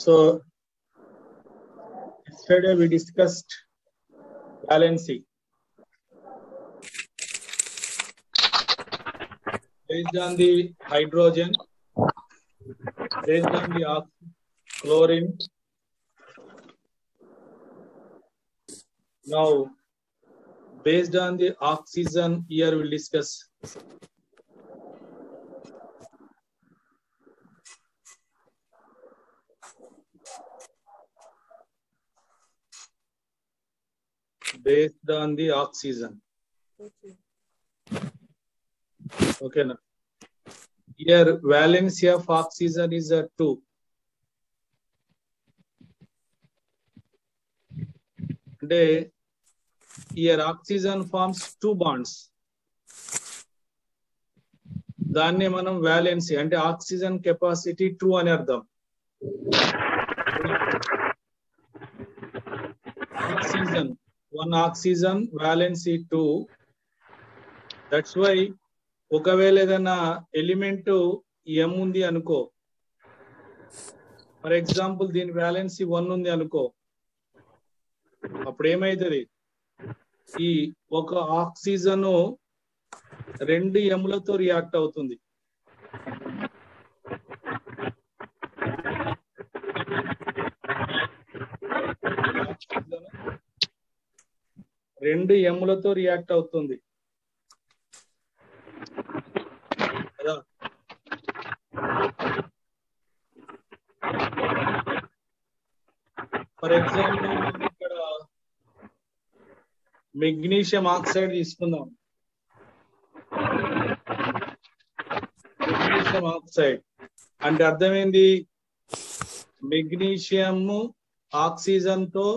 So yesterday we discussed valency based on the hydrogen, based on the chlorine. Now based on the oxygen, here we'll discuss based on the oxygen. Okay, now here valency of oxygen is 2. అంటే here oxygen forms 2 bonds. దాన్ని మనం valency అంటే oxygen capacity 2 అని అర్థం. Oxygen 1 oxygen valency 2. That's why ఒకవేళ ఏదైనా element M ఉంది అనుకో, ఫర్ ఎగ్జాంపుల్ దీని వాలెన్సీ 1 ఉంది అనుకో, అప్పుడు ఏమైతుంది, ఈ ఒక ఆక్సిజన్ 2 ఎములతో రియాక్ట్ అవుతుంది. రెండు ఎములతో రియాక్ట్ అవుతుంది కదా. ఫర్ ఎగ్జాంపుల్ ఇక్కడ మెగ్నీషియం ఆక్సైడ్ తీసుకుందాం. మెగ్నీషియం ఆక్సైడ్ అంటే అర్థమైంది, మెగ్నీషియం ఆక్సిజన్ తో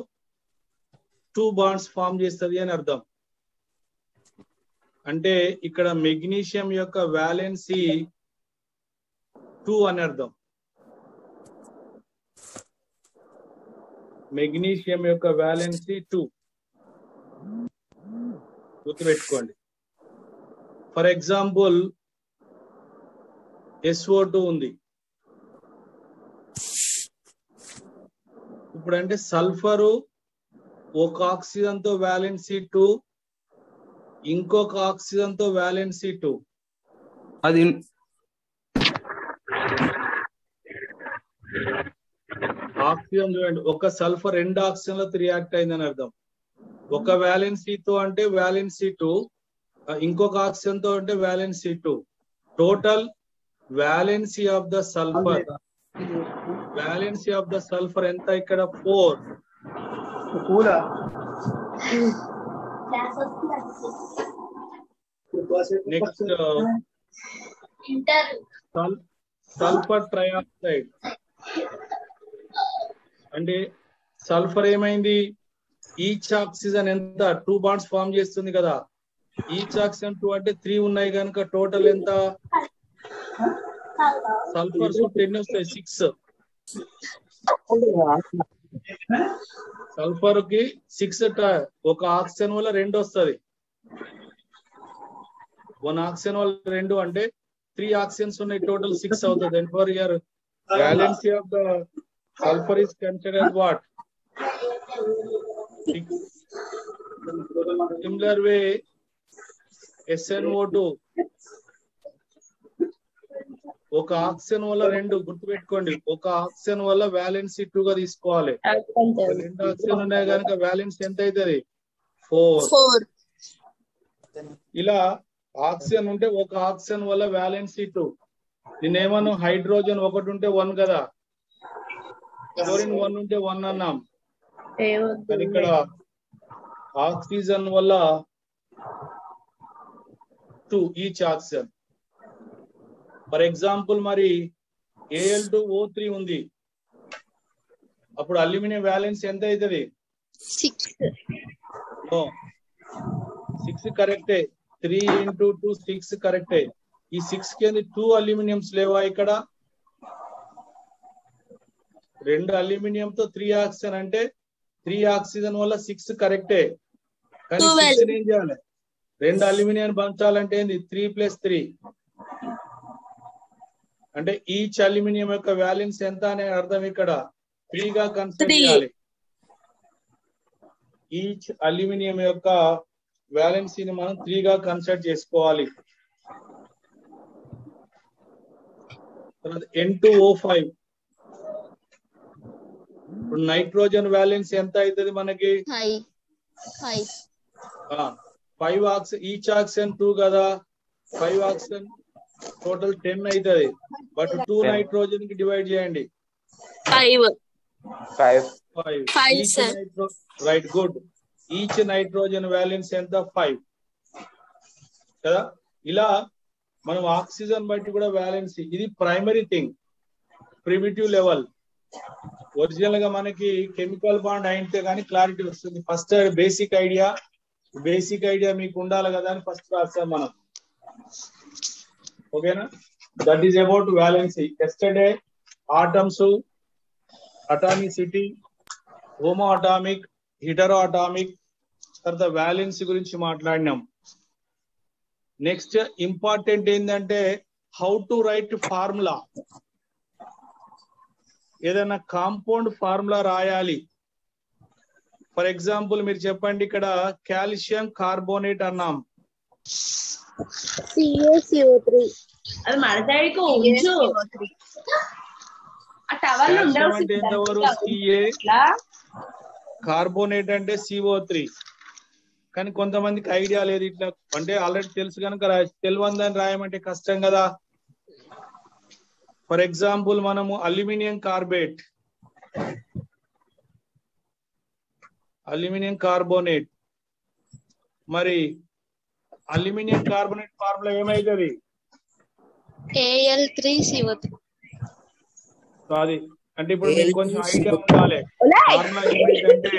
2 బాండ్స్ ఫామ్ చేస్తుంది అని అర్థం. అంటే ఇక్కడ మెగ్నీషియం యొక్క వాలెన్సీ 2 అని అర్థం. మెగ్నీషియం యొక్క వాలెన్సీ 2 గుర్తుపెట్టుకోండి. ఫర్ ఎగ్జాంపుల్ SO2 ఉంది. ఇప్పుడు అంటే సల్ఫరు ఒక ఆక్సిజన్ తో వాలెన్సీ 2, ఇంకొక ఆక్సిజన్ తో వాలెన్సీ 2. అది ఆక్సిజన్ చూడండి, ఒక సల్ఫర్ 2 ఆక్సిజన్లతో రియాక్ట్ అయిందని అర్థం. ఒక వాలెన్సీతో అంటే వాలెన్సీ 2, ఇంకొక ఆక్సిజన్ తో అంటే valency 2. Total valency of the sulphur, valency of the sulphur ఎంత ఇక్కడ 4. నెక్స్ట్ సల్ఫర్ ట్రైఆక్సైడ్ అంటే సల్ఫర్ ఏమైంది, ఈచ్ ఆక్సిజన్ ఎంత 2 బాండ్స్ ఫామ్ చేస్తుంది కదా. ఈచ్ ఆక్సిజన్ 2 అంటే 3 ఉన్నాయి కనుక టోటల్ ఎంత, సల్ఫర్స్ 10 వస్తాయి, 6. సల్ఫర్ కి 6 ఒక ఆక్సిజన్ వల్ల 2 వస్తుంది. 1 ఆక్సిజన్ వల్ల 2 అంటే 3 ఆక్సిజన్స్ ఉన్నాయి, టోటల్ 6 అవుతుంది. And for your valency of the sulphur is considered what, 6. Similar way SnO2 ఒక ఆక్సిజన్ వల్ల 2 గుర్తుపెట్టుకోండి. ఒక ఆక్సిజన్ వల్ల వాలెన్సీ 2 గా తీసుకోవాలి. 2 ఆక్సిజన్ ఉన్నాయి కనుక వాలెన్సీ ఎంత అవుతుంది, 4. ఇలా ఆక్సిజన్ ఉంటే ఒక ఆక్సిజన్ వల్ల వాలెన్సీ 2. నేనేమన్నా హైడ్రోజన్ 1 ఉంటే 1 కదా, క్లోరిన్ 1 ఉంటే 1 అన్నాం. కానీ ఇక్కడ ఆక్సిజన్ వల్ల 2 ఈచ్ ఆక్సిజన్. ఫర్ ఎగ్జాంపుల్ మరి Al2O3 ఉంది, అప్పుడు అల్యూమినియం వాలెన్సీ ఎంత అవుతుంది, 6 కరెక్టే. 3 × 2 6 కరెక్టే. ఈ 6 కి 2 అల్యూమినియంస్ లేవా ఇక్కడ, 2 అల్యూమినియం తో 3 ఆక్సిజన్ అంటే 3 ఆక్సిజన్ వల్ల 6 కరెక్టే. కానీ 6 ఏం చేయాలి, 2 అల్యూమినియం పంచాలంటే 3 + 3 అంటే ఈచ్ అల్యూమినియం యొక్క వాలెన్స్ ఎంత అనే అర్థం ఇక్కడ 3 గా కన్సిడర్ చేయాలి. ఈచ్ అల్యూమినియం యొక్క వ్యాలెన్సీని మనం 3 గా కన్సిడర్ చేసుకోవాలి. N2O5 ఇప్పుడు నైట్రోజన్ వ్యాలెన్స్ ఎంత అవుతుంది మనకి? 5 ఈచ్ ఆక్సిజన్ 2 కదా, 5 ఆక్సిజన్ టోటల్ 10 అవుతుంది. బట్ 2 నైట్రోజన్ కి డివైడ్ చేయండి. 5 right, good. Each nitrogen valence ఎంత? 5 కదా. ఇలా మనం ఆక్సిజన్ బట్టి కూడా వ్యాలెన్సీ, ఇది primary thing, primitive level. Original గా మనకి కెమికల్ బాండ్ అయితే కానీ క్లారిటీ వస్తుంది. ఫస్ట్ బేసిక్ ఐడియా మీకు ఉండాలి కదా అని ఫస్ట్ రాస్తాం మనం. ఓకేనా? That is about valency. Yesterday atoms, atomicity, homo atomic, hetero atomic, తర్వాత వ్యాలెన్సీ గురించి మాట్లాడినాం. నెక్స్ట్ ఇంపార్టెంట్ ఏంటంటే హౌ టు రైట్ ఫార్ములా. ఏదైనా కాంపౌండ్ ఫార్ములా రాయాలి. ఫర్ ఎగ్జాంపుల్ మీరు చెప్పండి, ఇక్కడ కాల్షియం కార్బోనేట్ అన్నాం. CaCO3. అది మన సైడ్కి ఉంచు. ఆ టవల్ ఉండవు. అంటే ఎంతవరకు? Ca, కార్బోనేట్ అంటే CO3. కానీ కొంతమందికి ఐడియా లేదు. ఇట్లా అంటే ఆల్రెడీ తెలుసు కనుక తెలియదని రాయమంటే కష్టం కదా. ఫర్ ఎగ్జాంపుల్ మనము అల్యూమినియం కార్బోనేట్, మరి అల్యూమినియం కార్బోనేట్ ఫార్ములా ఏమైతుంది? Al3CO3. అది అంటే ఇప్పుడు మీకు కొంచెం ఐడియా ఉండాలి. ఫార్ములా ఏమైందంటే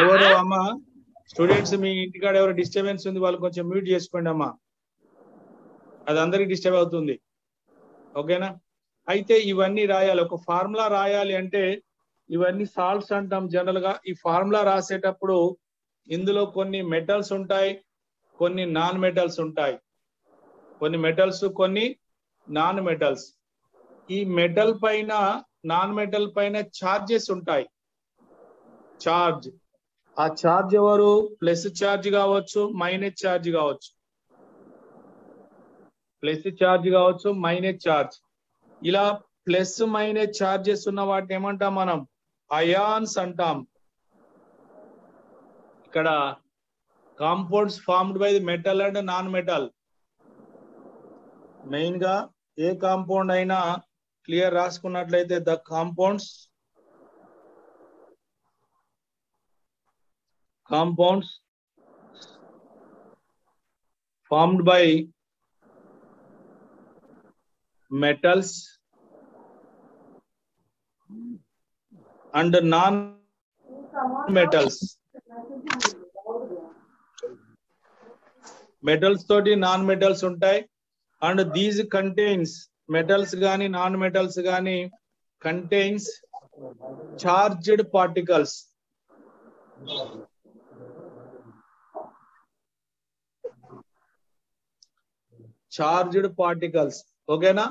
ఎవరు అమ్మా స్టూడెంట్స్ మీ ఇంటికాడ ఎవరు డిస్టర్బెన్స్ ఉంది వాళ్ళు కొంచెం మ్యూట్ చేసుకోండి అమ్మా, అది అందరికి డిస్టర్బ్ అవుతుంది. ఓకేనా? అయితే ఇవన్నీ రాయాలి. ఒక ఫార్ములా రాయాలి అంటే ఇవన్నీ సాల్ట్స్ అంటాం జనరల్ గా. ఈ ఫార్ములా రాసేటప్పుడు ఇందులో కొన్ని మెటల్స్ ఉంటాయి, కొన్ని నాన్ మెటల్స్ ఉంటాయి. కొన్ని మెటల్స్, కొన్ని నాన్ మెటల్స్. ఈ మెటల్ పైన, నాన్ మెటల్ పైన చార్జెస్ ఉంటాయి. చార్జ్, ఆ చార్జ్ ఎవరు? ప్లస్ చార్జ్ కావచ్చు, మైనస్ చార్జ్ కావచ్చు. ప్లస్ చార్జ్ కావచ్చు, మైనస్ చార్జ్. ఇలా ప్లస్ మైనస్ చార్జెస్ ఉన్న వాటిని ఏమంటాం మనం? అయాన్స్ అంటాం. ఇక్కడ compounds formed by the metal and non metal. Main గా ఏ కాంపౌండ్ అయినా క్లియర్ రాసుకున్నట్లయితే the compounds formed by metals and non-metals. Metals తోటి నాన్ మెటల్స్ ఉంటాయి. అండ్ దీస్ కంటైన్స్, మెటల్స్ గాని నాన్ మెటల్స్ గాని contains charged particles. Charged particles. ఓకేనా?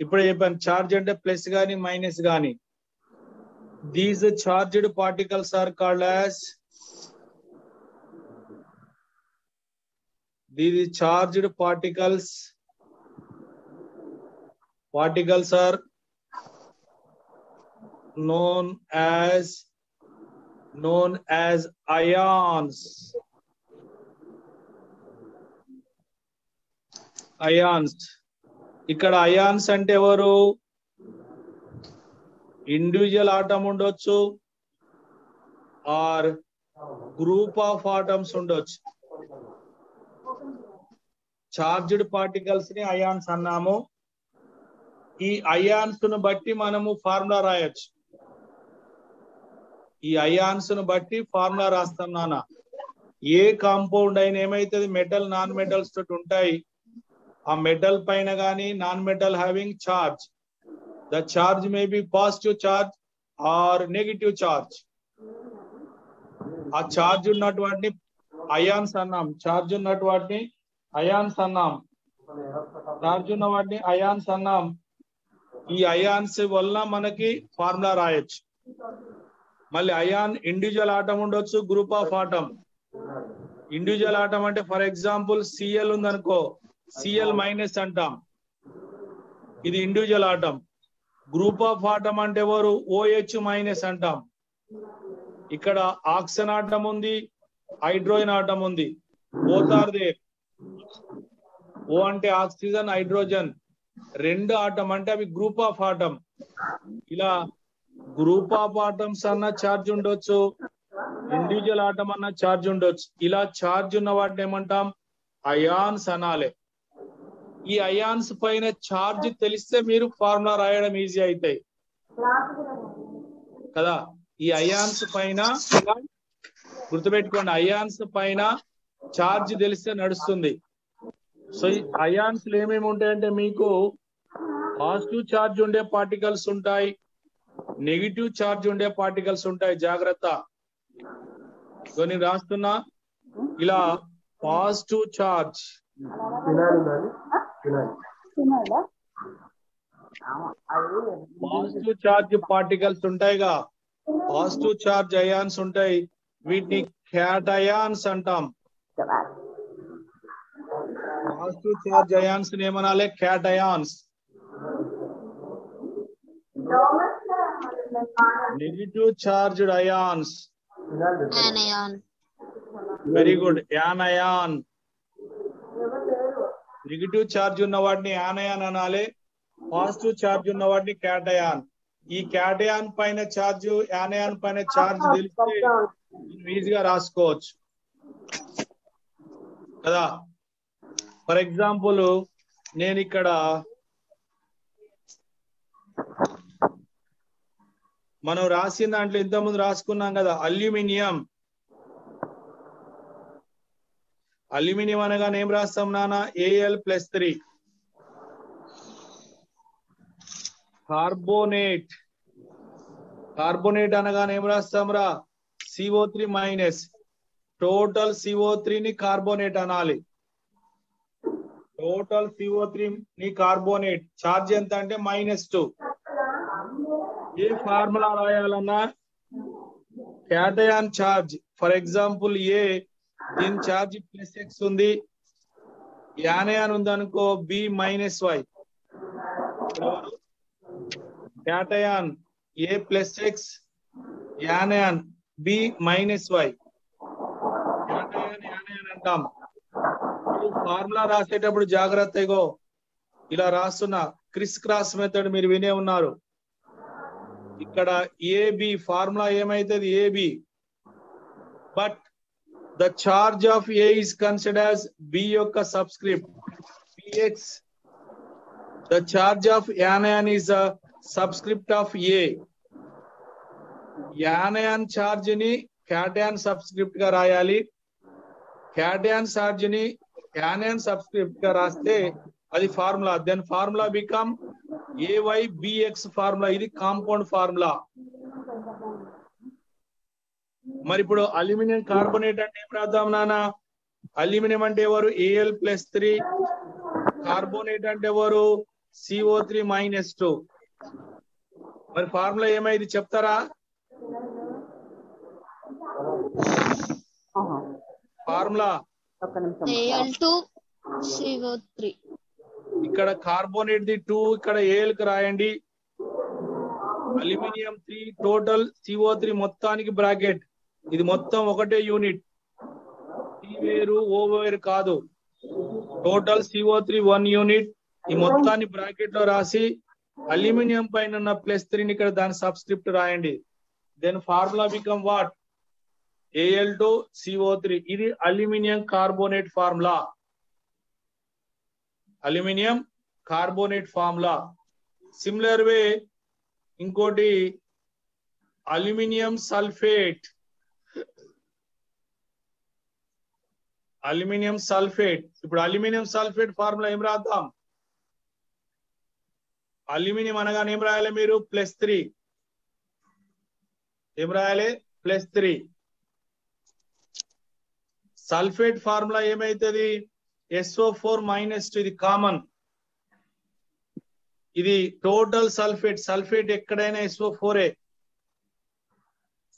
ఇప్పుడే చెప్పాను, చార్జ్ అంటే ప్లస్ గాని మైనస్ గాని. These charged particles are called as, these charged particles are known as ions. ఇక్కడ అయాన్స్ అంటే ఎవరు? ఇండివిజువల్ ఆటమ్ ఉండొచ్చు, ఆర్ గ్రూప్ ఆఫ్ ఆటమ్స్ ఉండొచ్చు. చార్జ్డ్ పార్టికల్స్ ని అయాన్స్ అన్నాము. ఈ అయాన్స్ ను బట్టి మనము ఫార్ములా రాయొచ్చు. ఈ అయాన్స్ ను బట్టి ఫార్ములా రాస్తాం నాన్న. ఏ కాంపౌండ్ అయినా ఏమైతుంది? మెటల్, నాన్ మెటల్స్ తోటి ఉంటాయి. ఆ మెటల్ పైన గానీ non metal having charge, the charge may be positive charge or negative charge. ఆ చార్జ్ ఉన్నటువంటి అయాన్స్ అన్నాం. చార్జ్ ఉన్నటువంటి అయాన్స్ అన్నాం. చార్జ్ ఉన్న వాటిని అయాన్స్ అన్నాం. ఈ అయాన్స్ వల్ల మనకి ఫార్ములా రాయొచ్చు. మళ్ళీ అయాన్ ఇండివిజువల్ ఆటం ఉండొచ్చు, group of atom. Individual atom అంటే ఫర్ ఎగ్జాంపుల్ సిఎల్ ఉందనుకో, సిఎల్ మైనస్ అంటాం, ఇది individual atom. Group of atom అంటే ఎవరు, ఓహెచ్ మైనస్ అంటాం. ఇక్కడ ఆక్సిజన్ ఆటం ఉంది, హైడ్రోజన్ ఆటం ఉంది. Both are there. ఓ అంటే ఆక్సిజన్, హైడ్రోజన్ రెండు ఆటం అంటే అవి గ్రూప్ ఆఫ్ ఆటం. ఇలా గ్రూప్ ఆఫ్ ఆటమ్స్ అన్న ఛార్జ్ ఉండొచ్చు, ఇండివిజువల్ ఆటం అన్న ఛార్జ్ ఉండొచ్చు. ఇలా ఛార్జ్ ఉన్న వాటిని ఏమంటాం, అయాన్స్ అనాలి. ఈ అయాన్స్ పైన ఛార్జ్ తెలిస్తే మీరు ఫార్ములా రాయడం ఈజీ అవుతాయి కదా. ఈ అయాన్స్ పైన గుర్తుపెట్టుకోండి, అయాన్స్ పైన ఛార్జ్ తెలిస్తే నడుస్తుంది. సో ఈ అయాన్స్ ఏమేమి ఉంటాయంటే మీకు పాజిటివ్ ఛార్జ్ ఉండే పార్టికల్స్ ఉంటాయి, నెగిటివ్ ఛార్జ్ ఉండే పార్టికల్స్ ఉంటాయి. జాగ్రత్త, నేను రాస్తున్నా. ఇలా పాజిటివ్ ఛార్జ్ పార్టికల్స్ ఉంటాయిగా, పాజిటివ్ ఛార్జ్ అయాన్స్ ఉంటాయి, వీటిని క్యాటయాన్స్ అంటాం. పాజిటివ్ ఛార్జ్ అయాన్స్ ఏమనాలి, cations. Negative charged ions, very good, యానయాన్. Negative charge ఉన్న వాటిని యానయాన్ అనాలి, పాజిటివ్ ఛార్జ్ ఉన్న వాటిని క్యాటయాన్. ఈ క్యాటయాన్ పైన ఛార్జ్, యానయాన్ పైన ఛార్జ్ తెలిస్తే ఈజీగా రాసుకోవచ్చు కదా. ఫర్ ఎగ్జాంపుల్ నేను ఇక్కడ మనం రాసిన దాంట్లో ఇంతకుముందు రాసుకున్నాం కదా, అల్యూమినియం. అల్యూమినియం అనగానే ఏం రాస్తాం నాన్న, Al+3. కార్బోనేట్, కార్బోనేట్ అనగానే ఏం రాస్తాం రా, CO3-. టోటల్ CO3 ని కార్బోనేట్ అనాలి. టోటల్ CO3 ని కార్బోనేట్. ఛార్జ్ ఎంత అంటే -2. ఏ ఫార్ములా రాయాలన్నా cation charge, for example A, దీని ఛార్జ్ +x ఉంది, యానయాన్ ఉంది అనుకో B-y. Cation A+x, యానయాన్ B-y. Cation యానయాన్ అంటాం. ఫార్ములా రాసేటప్పుడు జాగ్రత్తగా ఇలా రాస్తున్నా, క్రిస్ క్రాస్ మెథడ్ మీరు వినే ఉన్నారు. ఇక్కడ AB ఫార్ములా ఏమైతుంది, AB, but the charge of A is considered as B యొక్క subscript Bx. The charge of యానయాన్ is a subscript of A. యానయాన్ charge ని క్యాటయాన్ సబ్స్క్రిప్ట్ గా రాయాలి, క్యాటయాన్ చార్జ్ ని యానయాన్ సబ్స్క్రిప్ట్ గా రాస్తే అది formula. Then formula become AyBx formula. ఇది compound formula. మరి ఇప్పుడు అల్యూమినియం కార్బోనేట్ అంటే ఏం రాద్దాం నాన్న, అల్యూమినియం అంటే ఎవరు, Al+3, కార్బోనేట్ అంటే ఎవరు, CO3-2. మరి ఫార్ములా ఏమైంది చెప్తారా, ఫార్ములా Al2CO3. ఇక్కడ కార్బోనేట్ ది 2, ఇక్కడ Al కి రాయండి, అల్యూమినియం 3, టోటల్ CO3 మొత్తానికి బ్రాకెట్. ఇది మొత్తం ఒకటే యూనిట్, C వేరు O వేరు కాదు. Total CO3 1 unit. ఈ మొత్తాన్ని బ్రాకెట్ లో రాసి అల్యూమినియం పైన ఉన్న +3 ఇక్కడ దాని సబ్స్క్రిప్ట్ రాయండి. Then formula become what, Al2CO3. ఇది aluminium carbonate formula, aluminium carbonate formula. Similar way ఇంకోటి అల్యూమినియం సల్ఫేట్. అల్యూమినియం సల్ఫేట్, ఇప్పుడు అల్యూమినియం సల్ఫేట్ ఫార్ములా ఏం రాద్దాం, అల్యూమినియం అనగానే ఏం రాయాలి మీరు, +3. ఏం రాయాలి, +3. సల్ఫేట్ ఫార్ములా ఏమైతుంది, SO4 -2 ఇది కామన్. ఇది టోటల్ సల్ఫేట్. సల్ఫేట్ ఎక్కడైనా SO4ఏ.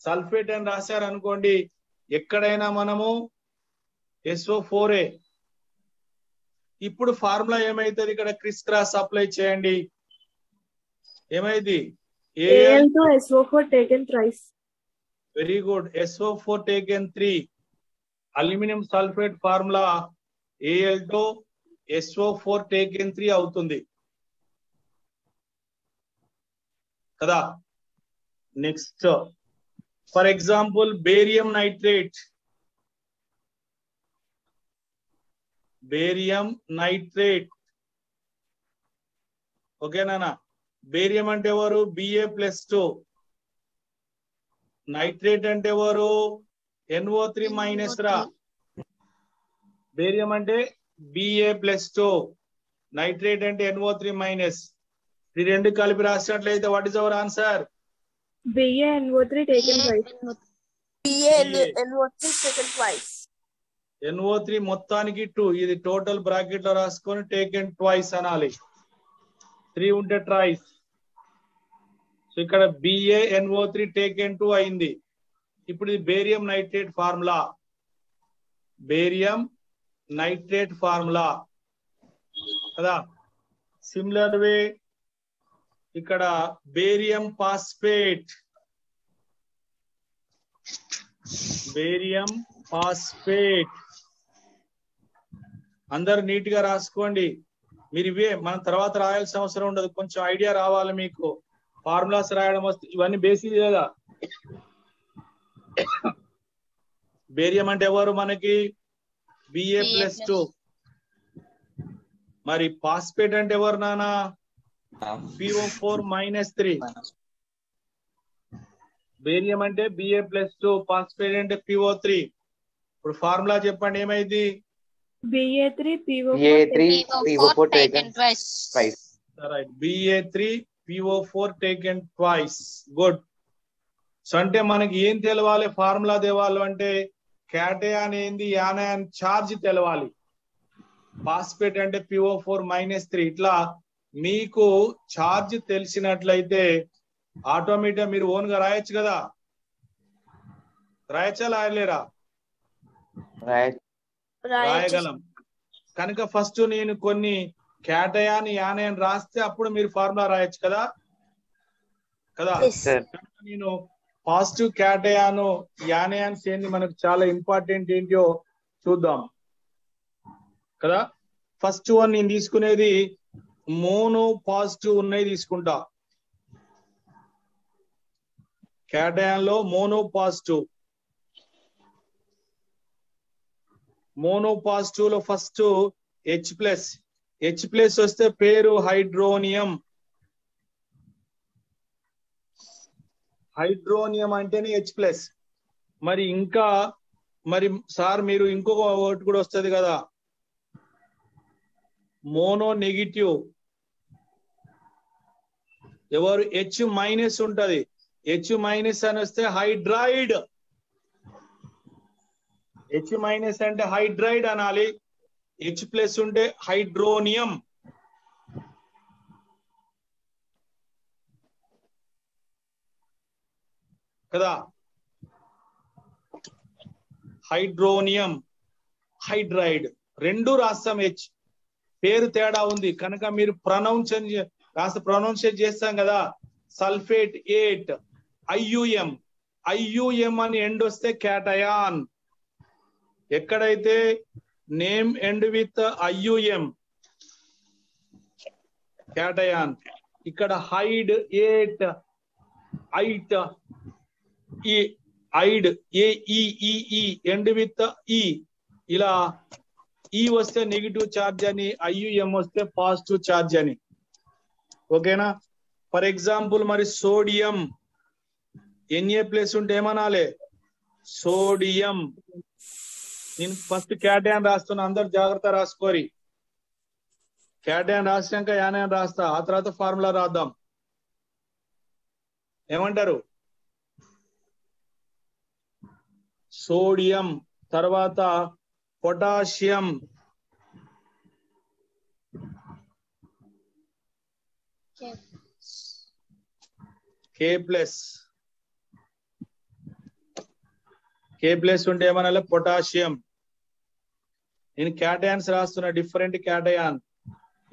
సల్ఫేట్ అని రాశారు అనుకోండి, ఎక్కడైనా మనము SO4ఏ. ఇప్పుడు ఫార్ములా ఏమైతుంది? ఇక్కడ క్రిస్ క్రాస్ అప్లై చేయండి. ఏమైంది? SO4 taken thrice. Very good. SO4 taken 3. Aluminium sulphate formula Al2SO4 taken 3 అవుతుంది కదా. Next for example barium nitrate. Barium nitrate ఓకేనా? బేరియం అంటే ఎవరు? Ba+2. నైట్రేట్ అంటే ఎవరు? NO3- రా. బేరియం అంటే Ba+2, నైట్రేట్ అంటే NO3-. ఈ రెండు కలిపి రాసినట్లయితే what is our answer? BaNO3 taken twice. BaNO3 taken twice. NO3 మొత్తానికి 2. ఇది టోటల్ బ్రాకెట్ లో రాసుకొని టేకెన్ ట్వైస్ అనాలి. 3 ఉంటే ట్రైస్. సో ఇక్కడ BaNO3 టేకెన్ 2 అయింది. ఇప్పుడు ఇది barium nitrate formula. Barium nitrate formula కదా. సిమిలర్ వే ఇక్కడ బేరియం ఫాస్ఫేట్. బేరియం ఫాస్ఫేట్ అందరు నీట్ గా రాసుకోండి. మీరు ఇవే మనం తర్వాత రాయాల్సిన అవసరం ఉండదు. కొంచెం ఐడియా రావాలి మీకు. ఫార్ములాస్ రాయడం వస్తే ఇవన్నీ బేసిక్ కదా. బేరియం అంటే ఎవరు మనకి? Ba+2. మరి ఫాస్ఫేట్ అంటే ఎవరు నానా? PO4-3. బేరియం అంటే Ba+2, ఫాస్ఫేట్ అంటే PO3. ఇప్పుడు ఫార్ములా చెప్పండి ఏమైంది? Ba3PO4 taken twice. Right. Ba3PO4 taken twice. Good. So అంటే మనకి ఏం తెలవాలి? ఫార్ములా తెలవాలి అంటే క్యాటయాన్ ఏంది, యానయాన్ చార్జ్ తెలవాలి. ఫాస్ఫేట్ అంటే PO4-3. ఇట్లా మీకు చార్జ్ తెలిసినట్లయితే ఆటోమేటిక్ మీరు ఓన్ గా రాయొచ్చు కదా. రాయచ్చా రాయలేరా? రాయగలం. కనుక ఫస్ట్ నేను కొన్ని క్యాటయాన్ యానయాన్ రాస్తే అప్పుడు మీరు ఫార్ములా రాయొచ్చు కదా. నేను పాజిటివ్ క్యాటయాన్ యానయాన్స్ ఏంది మనకు చాలా ఇంపార్టెంట్ ఏంటో చూద్దాం కదా. ఫస్ట్ వన్ నేను తీసుకునేది మోనో పాజిటివ్ ఉన్నాయి తీసుకుంటా. క్యాటయాన్ లో మోనో పాజిటివ్. మోనో పాజిటివ్ లో ఫస్ట్ H+. H+ వస్తే పేరు హైడ్రోనియం. హైడ్రోనియం అంటేనే H+. మరి ఇంకా మరి సార్ మీరు ఇంకొక వర్డ్ కూడా వస్తుంది కదా, మోనో నెగిటివ్. ఎవరు? H- ఉంటది. H- అని వస్తే హైడ్రైడ్. H- అంటే హైడ్రైడ్ అనాలి. H+ ఉంటే హైడ్రోనియం కదా. హైడ్రోనియం, హైడ్రైడ్ రెండు రాస్తాం. H పేరు తేడా ఉంది కనుక మీరు ప్రొనౌన్షియేట్ చేస్తాం కదా. Sulphate 8 IUM. IUM అని ఎండ్ వస్తే క్యాటయాన్. ఎక్కడైతే name end with IUM cation. ఇక్కడ హైడ్ 8 ఐట్ ఈ I'd AEEE end with E. ఇలా E వస్తే నెగిటివ్ చార్జ్ అని, IUM వస్తే పాజిటివ్ చార్జ్ అని. ఓకేనా? ఫర్ ఎగ్జాంపుల్ మరి సోడియం Na+ ఉంటే ఏమనాలి? సోడియం. నేను ఫస్ట్ క్యాటయాన్ రాస్తున్నా, అందరు జాగ్రత్త రాసుకోరి. క్యాటయాన్ రాసినాక యానయాన్ రాస్తా, ఆ తర్వాత ఫార్ములా రాద్దాం. ఏమంటారు? సోడియం తర్వాత పొటాషియం. కే ప్లస్ ఉంటే ఏమన్నా పొటాషియం. నేను క్యాటయాన్స్ రాస్తున్నా, డిఫరెంట్ క్యాటయాన్.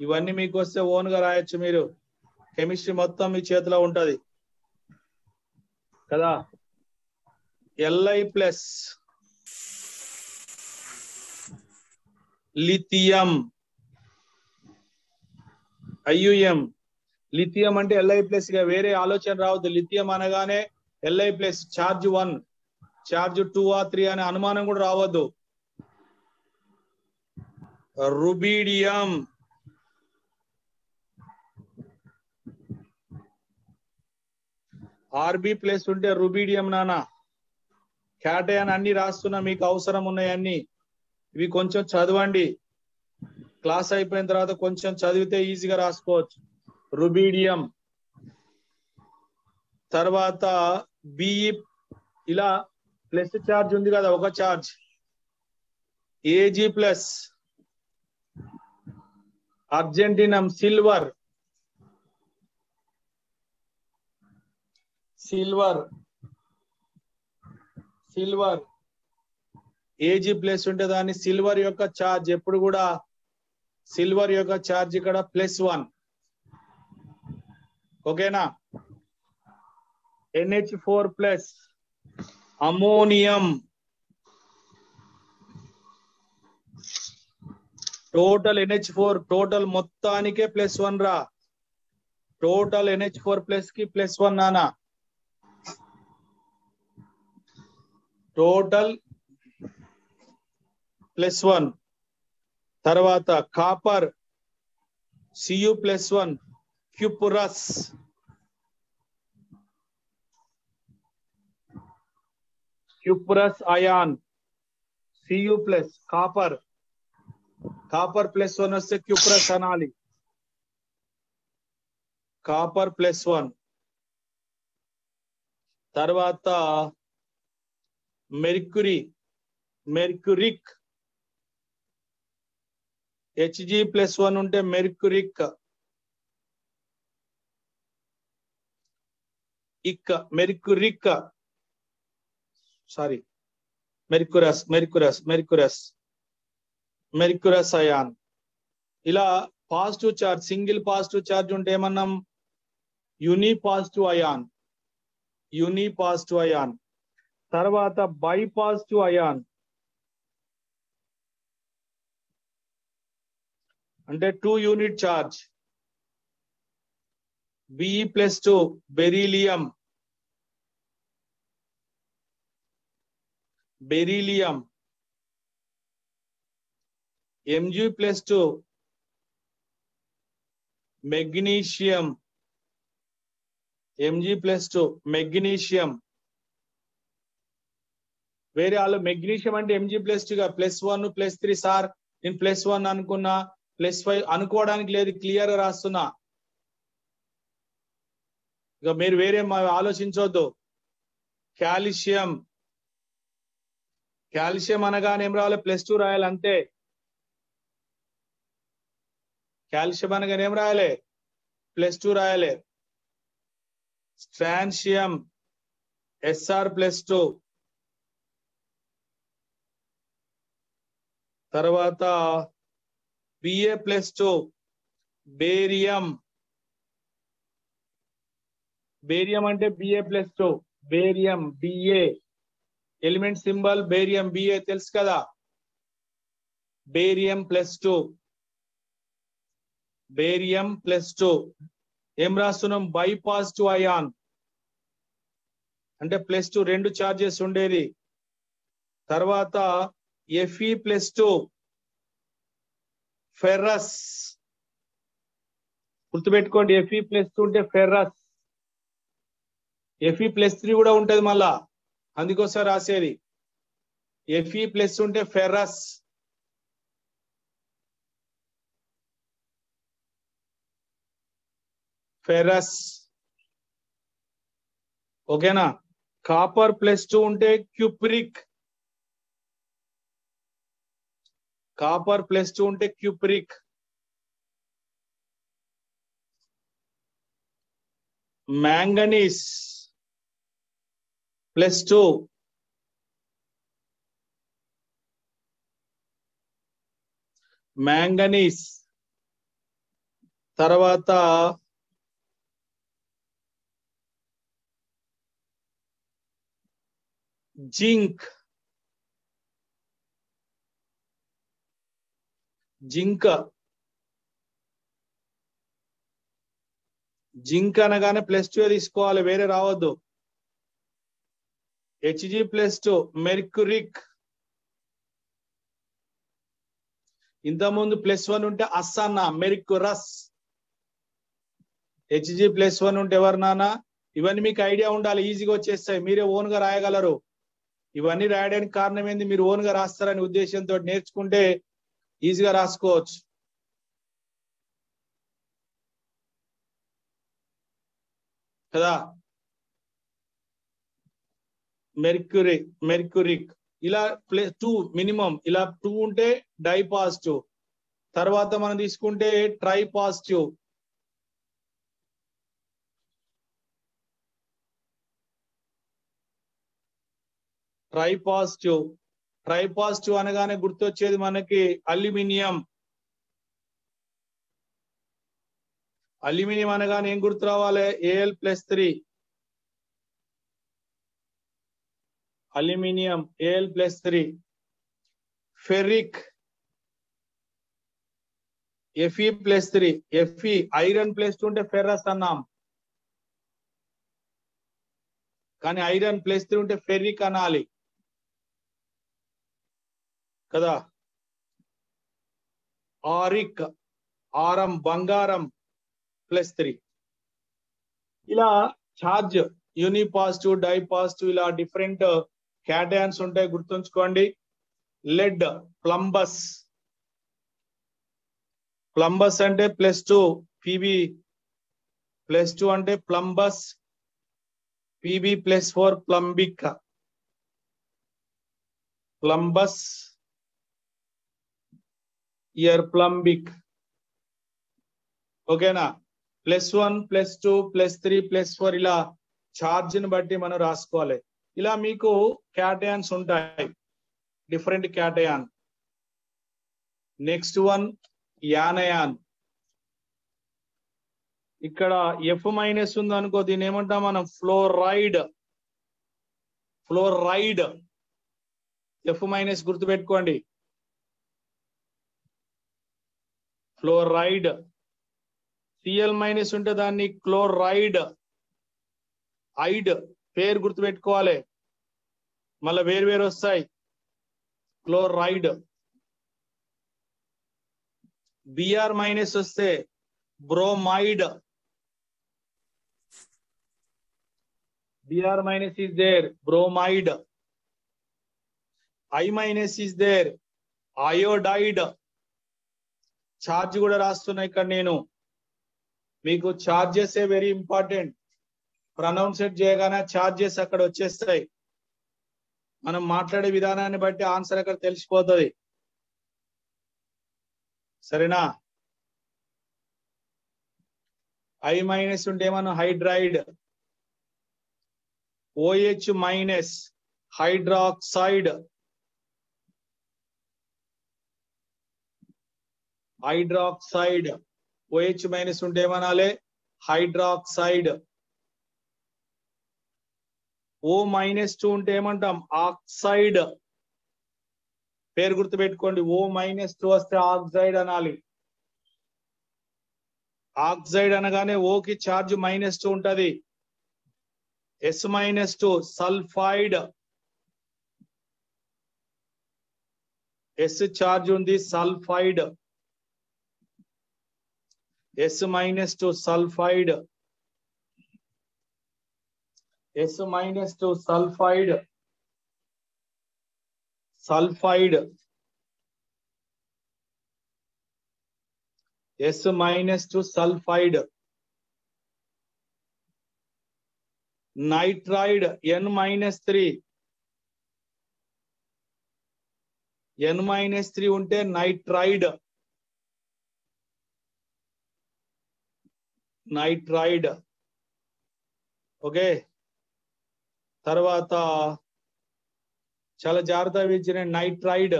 ఇవన్నీ మీకు వస్తే ఓన్ గా రాయొచ్చు మీరు. కెమిస్ట్రీ మొత్తం మీ చేతిలో ఉంటది కదా. Li plus lithium, IUM. Lithium అంటే Li ప్లస్, గా వేరే ఆలోచన రావద్దు. లిథియం అనగానే Li plus charge 1, charge 2 or 3 అనే అనుమానం కూడా రావద్దు. రుబీడియం, Rb ప్లస్ ఉంటే రుబీడియం నానా. క్యాటయాన్ అన్ని రాస్తున్నా, మీకు అవసరం ఉన్నాయన్ని. ఇవి కొంచెం చదవండి, క్లాస్ అయిపోయిన తర్వాత కొంచెం చదివితే ఈజీగా రాసుకోవచ్చు. రుబీడియం. తర్వాత బిఈ, ఇలా ప్లస్ చార్జ్ ఉంది కదా, ఒక charge. Ag plus argentum, silver. Ag plus ఉంటే దాన్ని సిల్వర్ యొక్క చార్జ్ ఎప్పుడు కూడా, సిల్వర్ యొక్క చార్జ్ ఇక్కడ +1. ఓకేనా. NH4 plus ammonium. Total NH4 total మొత్తానికే +1 రా. టోటల్ NH4 ప్లస్ కి +1 నానా. టోటల్ +1. తర్వాత copper, Cu+1, cuprous. Ion, Cu plus copper. Copper +1 వస్తే క్యూప్రస్ అనాలి. కాపర్ +1. తర్వాత మెర్క్యూరిక్. Hg+1 ఉంటే మెర్క్యూరిక్. మెర్క్యూరస్ అయాన్. ఇలా positive charge, single positive charge ఉంటే ఏమన్నాం, యూనిపాజిటివ్ అయాన్. తర్వాత బైపాజిటివ్ అయాన్ అంటే 2 unit charge. Be+2 beryllium. Mg+2 magnesium. వేరే వాళ్ళు మెగ్నీషియం అంటే Mg+2 గా +1 +3. సార్ నేను +1 అనుకున్నా, +5 అనుకోవడానికి లేదు, క్లియర్ గా రాస్తున్నా. ఇక మీరు వేరే ఆలోచించవద్దు. కాల్షియం అనగానే ఏం రావాలి, +2 రాయాలి అంతే. కాల్షియం అనగానే ఏం రాయాలి, +2 రాయాలి. Strontium Sr+2. తర్వాత Ba+2 బేరియం. అంటే Ba+2 barium. Ba element symbol barium, Ba తెలుసు కదా. బేరియం+2 ఏం రాస్తున్నాం, బైపాజిటివ్ అయాన్ అంటే +2 రెండు చార్జెస్ ఉండేది. తర్వాత Fe+2 ఫెర్రస్. గుర్తుపెట్టుకోండి, Fe+2 ఉంటే ఫెర్రస్. Fe+3 కూడా ఉంటది మళ్ళా, అందుకోసం రాసేది. Fe+ ఉంటే ఫెర్రస్. ఓకేనా. కాపర్ +2 ఉంటే క్యూప్రిక్. manganese +2, manganese తర్వాత జింక్ అనగానే +2 తీసుకోవాలి, వేరే రావద్దు. Hg+2 మెర్క్యూరిక్, ఇంతకుముందు +1 ఉంటే అన్న మెర్క్యూరస్, Hg+1 ఉంటే ఎవరు నాన్న? ఇవన్నీ మీకు ఐడియా ఉండాలి, ఈజీగా వచ్చేస్తాయి, మీరే ఓన్ గా రాయగలరు. ఇవన్నీ రాయడానికి కారణం ఏంది? మీరు ఓన్ గా రాస్తారనే ఉద్దేశంతో నేర్చుకుంటే ఈజీగా రాసుకోవచ్చు కదా. మెర్క్యూరిక్ ఇలా +2 మినిమం, ఇలా 2 ఉంటే డై పాజిటివ్. తర్వాత మనం తీసుకుంటే ట్రై పాజిటివ్, ట్రై పాజిటివ్ అనగానే గుర్తొచ్చేది మనకి అల్యూమినియం. అల్యూమినియం అనగానే ఏం గుర్తు రావాలి? Al+3, aluminium Al+3. Ferric Fe+3, Fe iron +2 ఉంటే ఫెర్రస్ అన్నాం, కానీ ఐరన్ +3 ఉంటే ఫెర్రిక్ అనాలి కదా. ఆరిక్, ఆరం బంగారం +3. ఇలా ఛార్జ్ యూని పాజిటివ్, డై పాజిటివ్ ఇలా డిఫరెంట్ క్యాటయాన్స్ ఉంటాయి, గుర్తుంచుకోండి. లెడ్ ప్లంబస్ అంటే +2, Pb+2 అంటే ప్లంబస్, Pb+4 ప్లంబిక్, ప్లంబస్ ప్లంబిక్. ఓకేనా? +1 +2 +3 +4 ఇలా ఛార్జ్ ని బట్టి మనం రాసుకోవాలి. ఇలా మీకు క్యాటయాన్స్ ఉంటాయి, డిఫరెంట్ క్యాటయాన్. Next one యానయాన్. ఇక్కడ F- ఉంది అనుకో, దీన్ని ఏమంటాం మనం? ఫ్లోరైడ్. F- గుర్తుపెట్టుకోండి, ఫ్లోరైడ్. Cl- ఉంటే దాన్ని క్లోరైడ్. ఐడ్ పేరు గుర్తుపెట్టుకోవాలి, మళ్ళీ వేరు వస్తాయి. క్లోరైడ్. Br- వస్తే bromide. Br- is there, bromide. I- is there, iodide. Charge కూడా రాస్తున్నా ఇక్కడ నేను మీకు. Charges very important. ప్రొనౌన్సియేట్ చేయగానే ఛార్జెస్ అక్కడ వచ్చేస్తాయి. మనం మాట్లాడే విధానాన్ని బట్టి ఆన్సర్ అక్కడ తెలిసిపోతుంది, సరేనా? I- ఉంటే మనం హైడ్రైడ్. OH- hydroxide. OH- ఉంటే ఏమనాలి? హైడ్రాక్సైడ్. O- ఉంటే ఏమంటాం? ఆక్సైడ్. పేరు గుర్తుపెట్టుకోండి, O- వస్తే ఆక్సైడ్ అనాలి. ఆక్సైడ్ అనగానే ఓకి ఛార్జ్ -2 ఉంటది. S- sulphide. S ఛార్జ్ ఉంది, sulphide. S- sulphide. S- sulphide. Sulphide. S- sulphide. Nitride. N- ఉంటే నైట్రైడ్. ఓకే, తర్వాత చాలా జాగ్రత్తగా ఇచ్చిన నైట్రైడ్.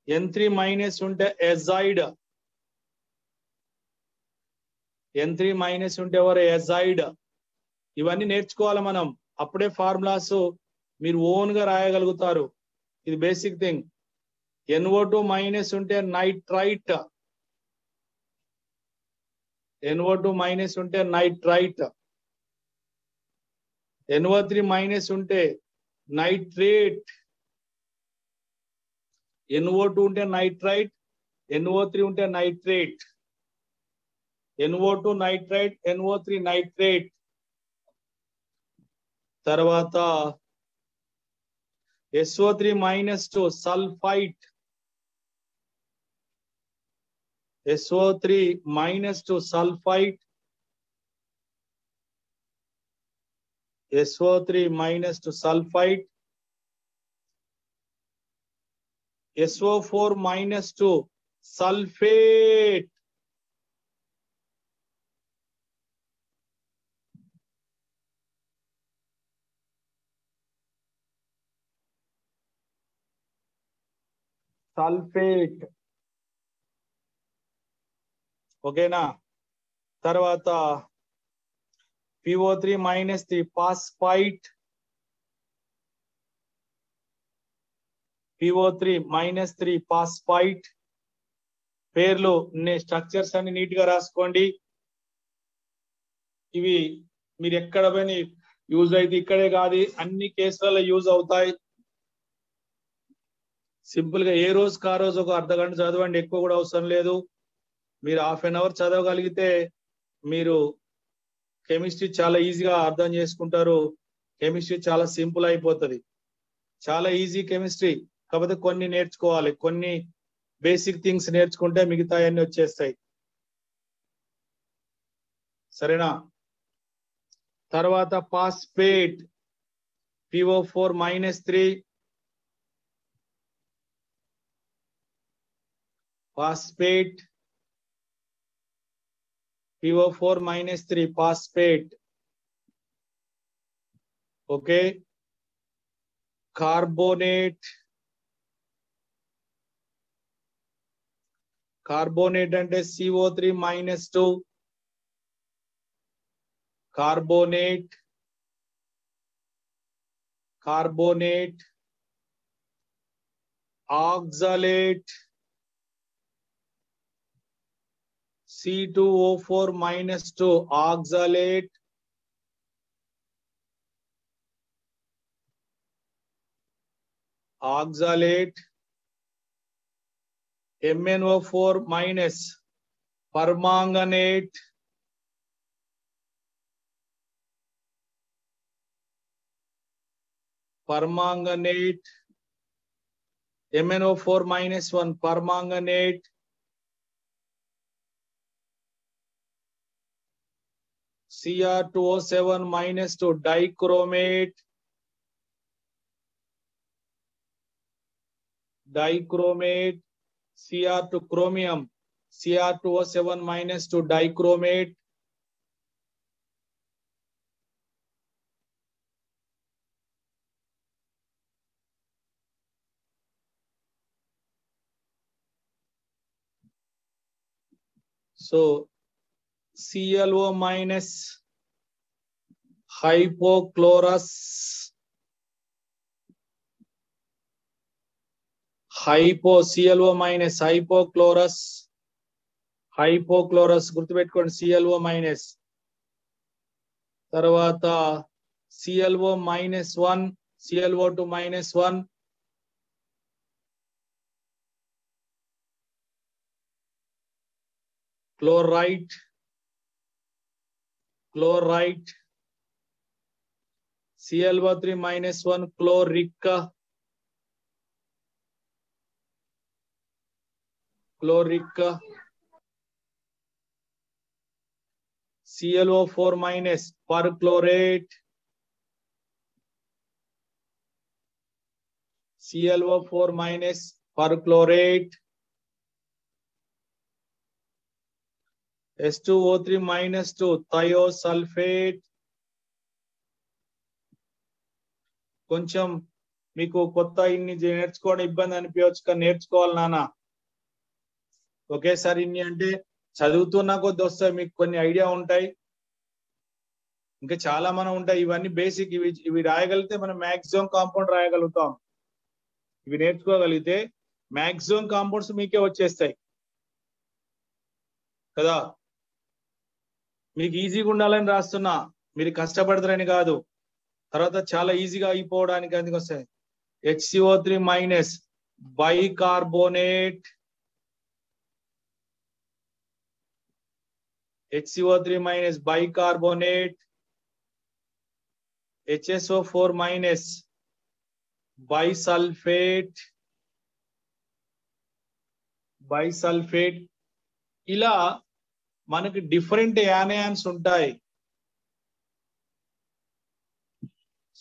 N3 మైనస్ ఉంటే ఎజైడ్. N3 మైనస్ ఉంటే ఎవరు? ఎజైడ్. ఇవన్నీ నేర్చుకోవాలి మనం, అప్పుడే ఫార్ములాస్ మీరు ఓన్ గా రాయగలుగుతారు. ఇది బేసిక్ థింగ్. NO2 మైనస్ ఉంటే నైట్రైట్. NO2 మైనస్ ఉంటే నైట్రైట్. NO3 మైనస్ ఉంటే నైట్రేట్. NO2 ఉంటే నైట్రైట్, NO3 ఉంటే nitrate. NO2 nitrite, NO3 nitrate. తర్వాత SO3 minus to sulphite. SO3 minus to sulphite. SO3 minus to sulphite. SO4 minus to sulphate. Sulphate. ఓకేనా? తర్వాత PO3 minus 3 phosphite. PO3 minus 3 phosphite. పేర్లు structures అన్ని neat గా రాసుకోండి. ఇవి మీరు ఎక్కడ పోయినా యూజ్ అయితే ఇక్కడే కాదు, అన్ని కేసులలో యూజ్ అవుతాయి. సింపుల్ గా ఏ రోజుకి ఆ రోజు ఒక అర్ధ గంట చదవండి, ఎక్కువ కూడా అవసరం లేదు. మీరు హాఫ్ అన్ అవర్ చదవగలిగితే మీరు కెమిస్ట్రీ చాలా ఈజీగా అర్థం చేసుకుంటారు. కెమిస్ట్రీ చాలా సింపుల్ అయిపోతుంది, చాలా ఈజీ కెమిస్ట్రీ. కాకపోతే కొన్ని నేర్చుకోవాలి, కొన్ని బేసిక్ థింగ్స్ నేర్చుకుంటే మిగతా అన్ని వచ్చేస్తాయి. సరేనా? తర్వాత phosphate. PO4 minus 3 phosphate. PO4 minus 3 phosphate. Okay. Carbonate. Carbonate అంటే CO3 minus 2. Carbonate. Carbonate. Oxalate. C2O4 minus 2 oxalate. Oxalate. MnO4 minus permanganate. Permanganate. MnO4 minus 1 permanganate. Cr2O7 minus 2 dichromate. Dichromate. Cr2 chromium. Cr2O7 minus 2 dichromate. So ClO minus hypochlorous. ClO minus hypochlorous. Hypochlorous గుర్తుపెట్టుకోండి, ClO minus. తర్వాత ClO minus 1, ClO2 minus 1. Chlorite. Chlorite. ClO3 minus 1 chloric. Chloric. ClO4 minus perchlorate. ClO4 minus perchlorate. H2O3 minus 2 thiosulphate. కొంచెం మీకు కొత్త ఇన్ని నేర్చుకోవడం ఇబ్బంది అనిపించవచ్చు, కానీ నేర్చుకోవాలి నాన్న. ఒకేసారి ఇన్ని అంటే చదువుతున్నా కొద్ది వస్తాయి, మీకు కొన్ని ఐడియా ఉంటాయి, ఇంకా చాలా మనం ఉంటాయి. ఇవన్నీ బేసిక్, ఇవి రాయగలిగితే మనం మ్యాక్సిమం కాంపౌండ్ రాయగలుగుతాం. ఇవి నేర్చుకోగలిగితే మ్యాక్సిమం కాంపౌండ్స్ మీకే వచ్చేస్తాయి కదా. మీకు ఈజీగా ఉండాలని రాస్తున్నా, మీరు కష్టపడతారని కాదు. తర్వాత చాలా ఈజీగా అయిపోవడానికి అందుకు వస్తాయి. HCO3 minus bicarbonate, HCO3 minus bicarbonate, HSO4 minus bisulfate, ఇలా మనకి డిఫరెంట్ యానయాన్స్ ఉంటాయి.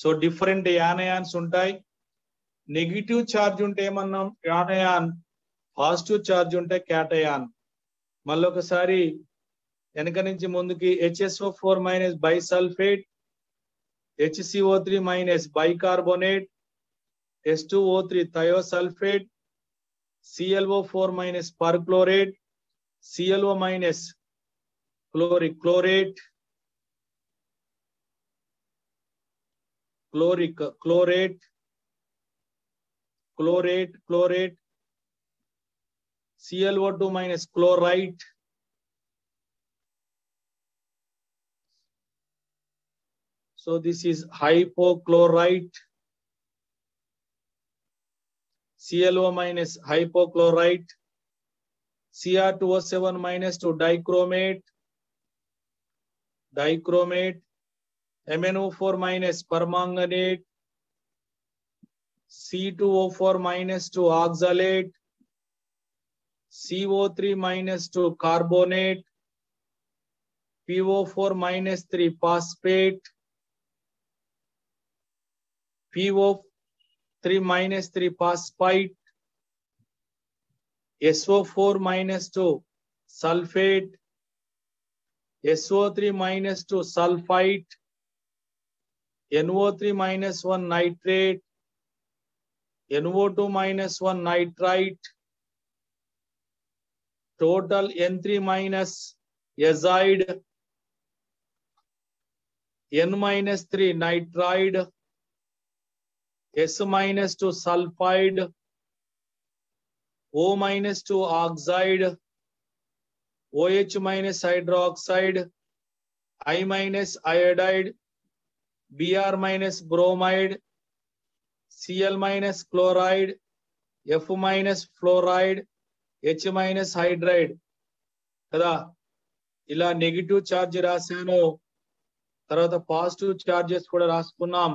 సో డిఫరెంట్ యానయాన్స్ ఉంటాయి. నెగిటివ్ ఛార్జ్ ఉంటే ఏమన్నాం యానయాన్, పాజిటివ్ ఛార్జ్ ఉంటే క్యాటయాన్. మళ్ళొకసారి వెనక నుంచి ముందుకి HSO4 minus bisulphate, HCO3 minus bicarbonate, H2O3 thiosulphate, ClO4 minus perchlorate, ClO minus chlorate, chlorate, ClO2 minus chlorite, so this is hypochlorite, ClO minus hypochlorite, Cr2O7 minus to dichromate, MnO4 minus permanganate, C2O4 minus to oxalate, CO3 minus to carbonate, PO4 minus 3 phosphate, PO3 minus 3 phosphite, SO4 minus 2 sulfate, SO3 minus 2 sulfite, NO3 minus 1 nitrate, NO2 minus 1 nitrite, total N3 minus azide, N minus 3 nitride, S minus 2 sulfide, O minus 2 oxide, OH minus hydroxide, I minus iodide, Br minus bromide, Cl minus chloride, F minus fluoride, H minus hydride కదా. ఇలా negative charge రాశాను, తర్వాత positive charges కూడా రాసుకున్నాం.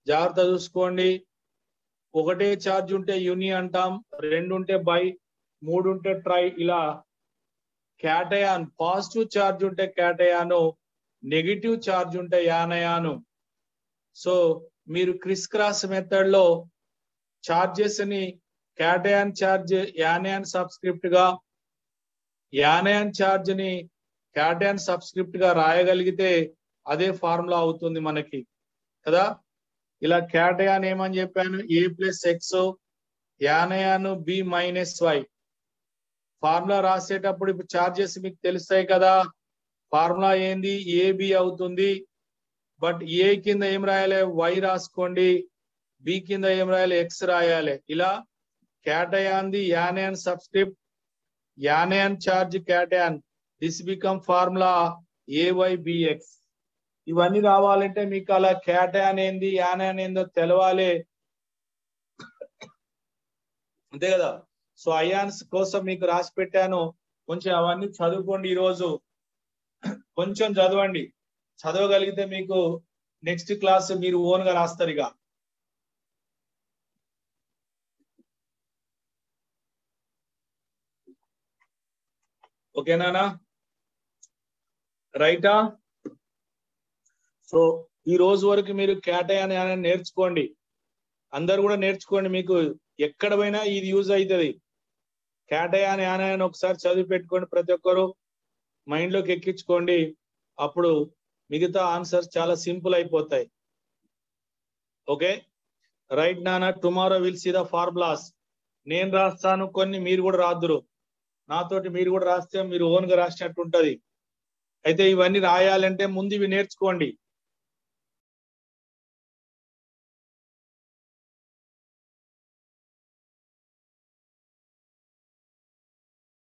జాగ్రత్త చూసుకోండి. ఒకటే charge ఉంటే యూని అంటాం, 2 ఉంటే బై, 3 ఉంటే ట్రై. ఇలా క్యాటయాన్, పాజిటివ్ ఛార్జ్ ఉంటే క్యాటయాను, నెగిటివ్ ఛార్జ్ ఉంటే యానయాను. సో మీరు క్రిస్ క్రాస్ మెథడ్ లో ఛార్జెస్ ని క్యాటయాన్ ఛార్జ్ యానయాన్ సబ్స్క్రిప్ట్ గా, యానయాన్ ఛార్జ్ ని క్యాటయాన్ సబ్స్క్రిప్ట్ గా రాయగలిగితే అదే ఫార్ములా అవుతుంది మనకి కదా. ఇలా క్యాటయాన్ ఏమని చెప్పాను, A+X, యానయాన్ B-Y. ఫార్ములా రాసేటప్పుడు ఇప్పుడు ఛార్జెస్ మీకు తెలుస్తాయి కదా. ఫార్ములా ఏంది, AB అవుతుంది. బట్ ఏ కింద ఏం రాయాలి, Y రాసుకోండి, B కింద ఏం రాయాలి, X రాయాలి. ఇలా cation the యానయాన్ subscript, యానయాన్ charge cation, this become formula AYBX. ఇవన్నీ రావాలంటే మీకు అలా క్యాటయాన్ ఏంది యానయాన్ ఏందో తెలవాలి, అంతే కదా. సో అయాన్స్ కోసం మీకు రాసి పెట్టాను, కొంచెం అవన్నీ చదువుకోండి. ఈరోజు కొంచెం చదవండి, చదవగలిగితే మీకు నెక్స్ట్ క్లాస్ మీరు ఓన్ గా రాస్తారు ఇక. ఓకేనా, రైటా? సో ఈ రోజు వరకు మీరు క్యాటయాన్ యానయాన్ నేర్చుకోండి, అందరు కూడా నేర్చుకోండి. మీకు ఎక్కడ పోయినా ఇది యూజ్ అవుతుంది. క్యాటయాన్ యానయాన్ ఒకసారి చదివి పెట్టుకోండి ప్రతి ఒక్కరు. మైండ్ లోకి ఎక్కించుకోండి, అప్పుడు మిగతా ఆన్సర్స్ చాలా సింపుల్ అయిపోతాయి. ఓకే, రైట్ నాన్న, tomorrow will see the formulas. నేను రాస్తాను కొన్ని, మీరు కూడా రాదురు. నాతోటి మీరు కూడా రాస్తే మీరు ఓన్ గా రాసినట్టు ఉంటది. అయితే ఇవన్నీ రాయాలంటే ముందు ఇవి నేర్చుకోండి.